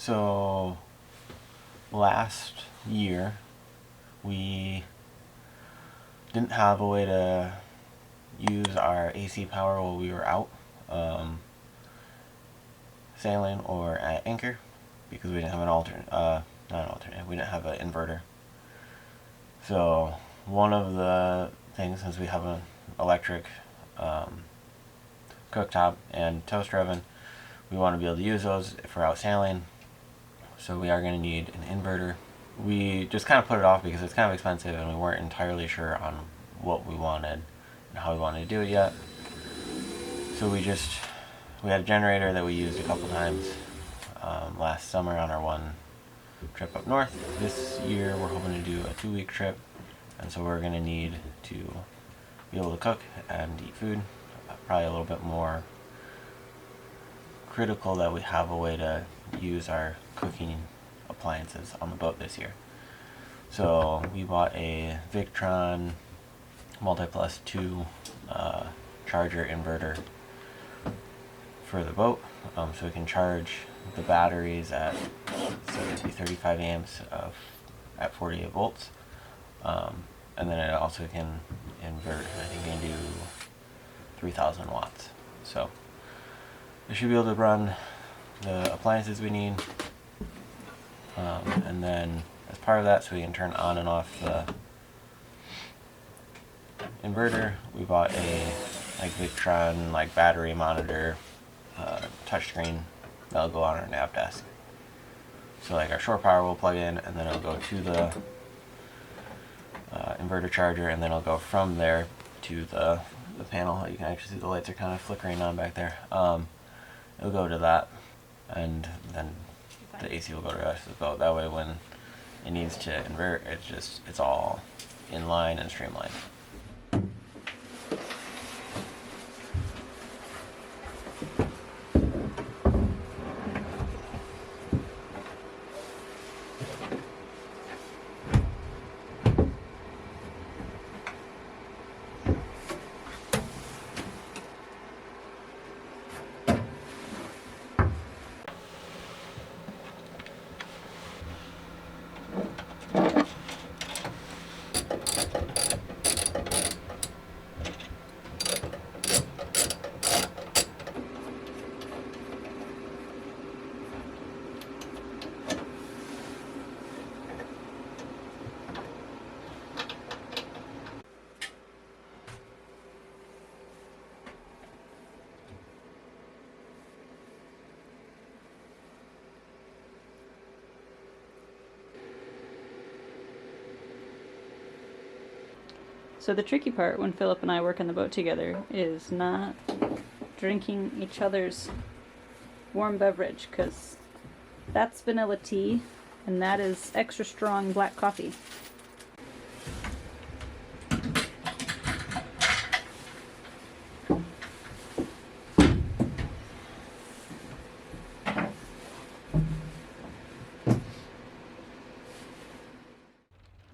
So last year we didn't have a way to use our AC power while we were out sailing or at anchor because we didn't have an alternate, not an alternate, we didn't have an inverter. So one of the things, since we have an electric cooktop and toaster oven, we want to be able to use those if we're out sailing. So we are going to need an inverter. We just kind of put it off because it's kind of expensive and we weren't entirely sure on what we wanted and how we wanted to do it yet. So we had a generator that we used a couple times last summer on our one trip up north. This year we're hoping to do a 2-week trip, and so we're going to need to be able to cook and eat food. Probably a little bit more critical that we have a way to use our cooking appliances on the boat this year. So we bought a Victron Multi-Plus 2 charger inverter for the boat, so we can charge the batteries at 35 amps at 48 volts, and then it also can invert. I think it can do 3,000 watts. So it should be able to run the appliances we need, and then as part of that, so we can turn on and off the inverter, we bought a Victron battery monitor touchscreen that'll go on our nav desk. So our shore power will plug in, and then it'll go to the inverter charger, and then it'll go from there to the panel. You can actually see the lights are kind of flickering on back there. It'll go to that, and then the AC will go to the rest of the boat. That way when it needs to invert, it's all in line and streamlined. So the tricky part when Philip and I work on the boat together is not drinking each other's warm beverage, because that's vanilla tea and that is extra strong black coffee.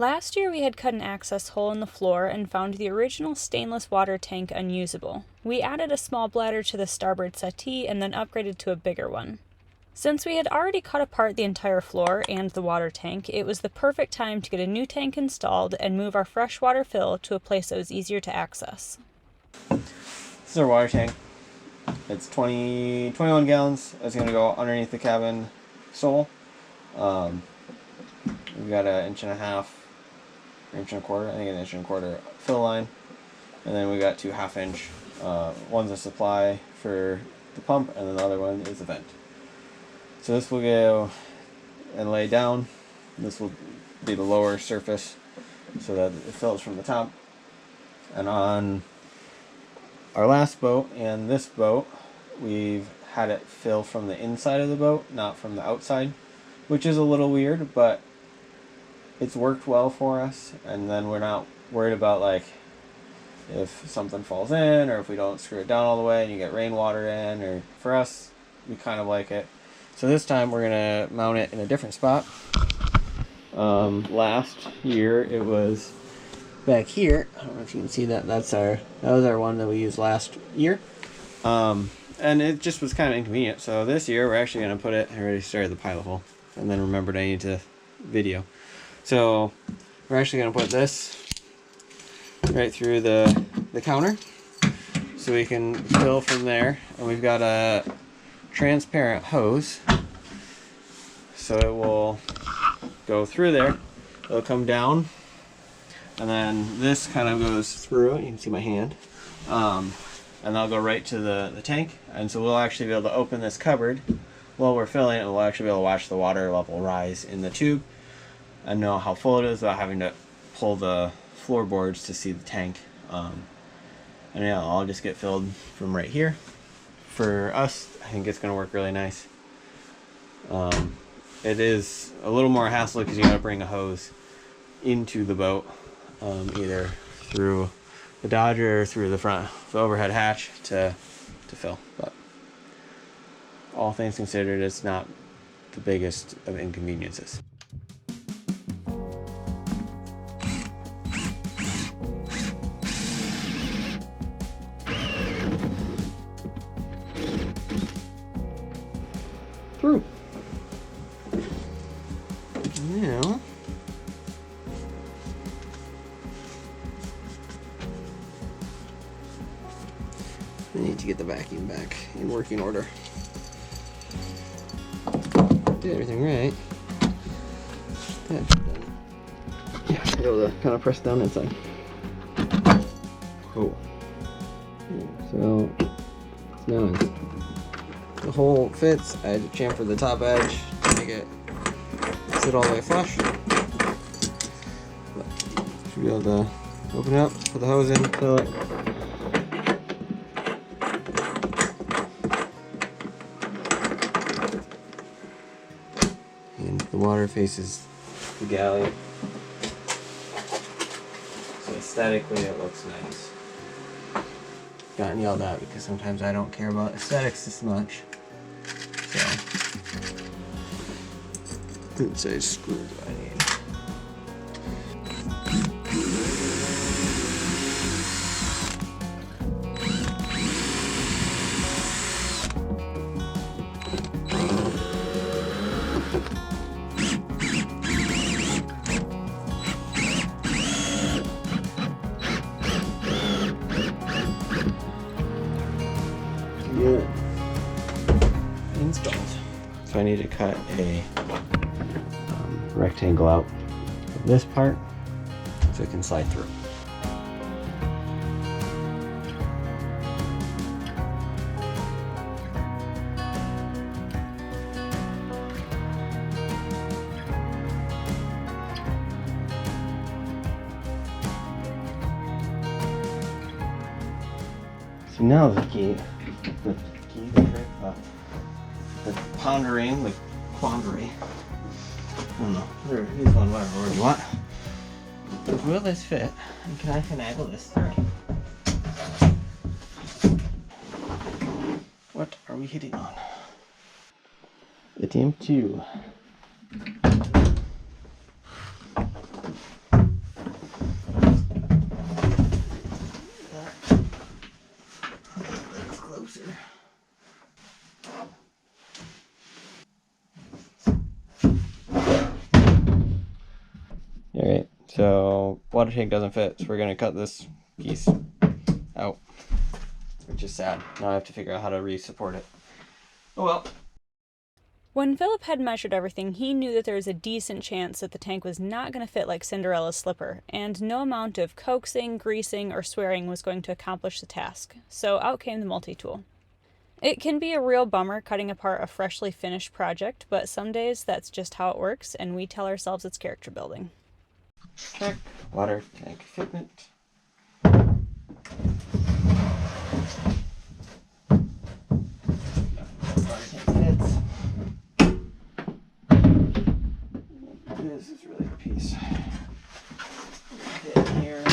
Last year we had cut an access hole in the floor and found the original stainless water tank unusable. We added a small bladder to the starboard settee and then upgraded to a bigger one. Since we had already cut apart the entire floor and the water tank, it was the perfect time to get a new tank installed and move our freshwater fill to a place that was easier to access. This is our water tank. It's 21 gallons. It's going to go underneath the cabin sole. We've got an 1.5 inch and a quarter, I think an 1.25 inch fill line, and then we got 2 half-inch. One's a supply for the pump, and then the other one is the vent. So this will go and lay down. This will be the lower surface so that it fills from the top. And on our last boat and this boat, we've had it fill from the inside of the boat, not from the outside, which is a little weird, but it's worked well for us, and then we're not worried about if something falls in or if we don't screw it down all the way and you get rainwater in, or for us, we kind of like it. So this time we're gonna mount it in a different spot. Last year it was back here. I don't know if you can see that. That was our one that we used last year. and it just was kind of inconvenient. So this year we're actually going to put it, I already started the pilot hole, and then remembered I need to video. So we're actually going to put this right through the counter, so we can fill from there. And we've got a transparent hose, so it will go through there. It'll come down, and then this kind of goes through. You can see my hand. And that'll go right to the tank, and so we'll actually be able to open this cupboard while we're filling it, and we'll actually be able to watch the water level rise in the tube and know how full it is without having to pull the floorboards to see the tank. And yeah, I'll just get filled from right here. For us, I think it's going to work really nice. It is a little more hassle because you got to bring a hose into the boat, either through the Dodger through the overhead hatch to fill. But all things considered, it's not the biggest of inconveniences. Through. Now I need to get the vacuum back in working order. Did everything right. That's done. Yeah, be able to kind of press down inside. Cool. So now the hole fits. I had to chamfer the top edge to make it sit all the way flush. But should be able to open it up, put the hose in, fill it. And the water faces the galley, so aesthetically it looks nice. Gotten yelled at because sometimes I don't care about aesthetics this much. So, let's say screw do I need? Installed. So I need to cut a rectangle out of this part so it can slide through. So now the pondering, the quandary. I don't know. Here's one, whatever word you want. Will this fit? And can I finagle this through? What are we hitting on? Ep17. That's closer. Alright, so water tank doesn't fit, so we're going to cut this piece out, which is sad. Now I have to figure out how to re-support it. Oh well. When Philip had measured everything, he knew that there was a decent chance that the tank was not going to fit like Cinderella's slipper, and no amount of coaxing, greasing, or swearing was going to accomplish the task, so out came the multi-tool. It can be a real bummer cutting apart a freshly finished project, but some days that's just how it works, and we tell ourselves it's character building. Check. Water tank fitment. Water tank fits. This is really a piece. Fit here.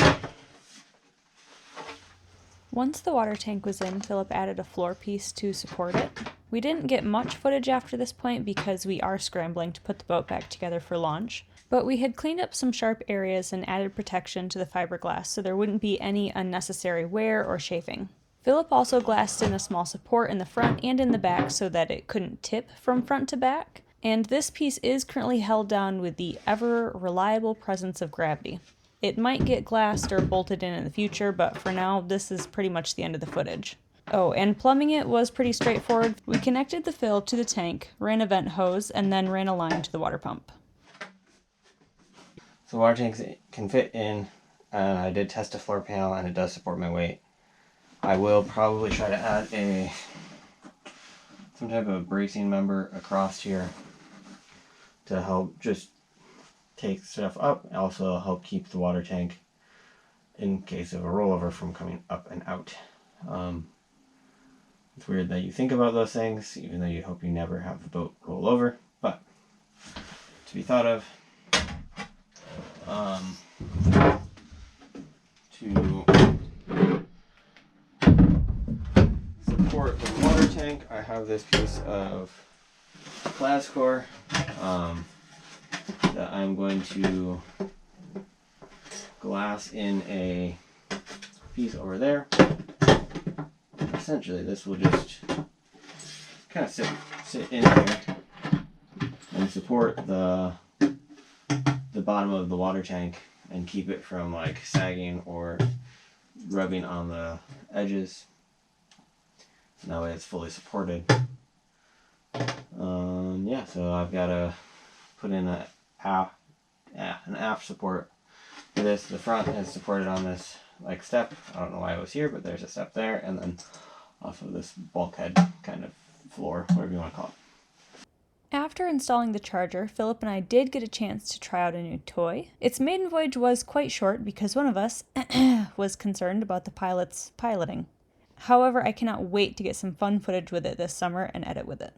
Once the water tank was in, Philip added a floor piece to support it. We didn't get much footage after this point because we are scrambling to put the boat back together for launch. But we had cleaned up some sharp areas and added protection to the fiberglass so there wouldn't be any unnecessary wear or chafing. Philip also glassed in a small support in the front and in the back so that it couldn't tip from front to back, and this piece is currently held down with the ever-reliable presence of gravity. It might get glassed or bolted in the future, but for now, this is pretty much the end of the footage. Oh, and plumbing it was pretty straightforward. We connected the fill to the tank, ran a vent hose, and then ran a line to the water pump. So water tanks can fit in, and I did test a floor panel and it does support my weight. I will probably try to add some type of bracing member across here to help just take stuff up, and also help keep the water tank in case of a rollover from coming up and out. It's weird that you think about those things, even though you hope you never have the boat roll over, but to be thought of. To support the water tank, I have this piece of glass core that I'm going to glass in a piece over there. Essentially, this will just kind of sit in here and support the bottom of the water tank and keep it from like sagging or rubbing on the edges. And that way it's fully supported. Yeah, so I've got to put in an aft support for this. The front is supported on this like step. I don't know why it was here, but there's a step there, and then off of this bulkhead kind of floor, whatever you want to call it. After installing the charger, Philip and I did get a chance to try out a new toy. Its maiden voyage was quite short because one of us was concerned about the pilot's piloting. However, I cannot wait to get some fun footage with it this summer and edit with it.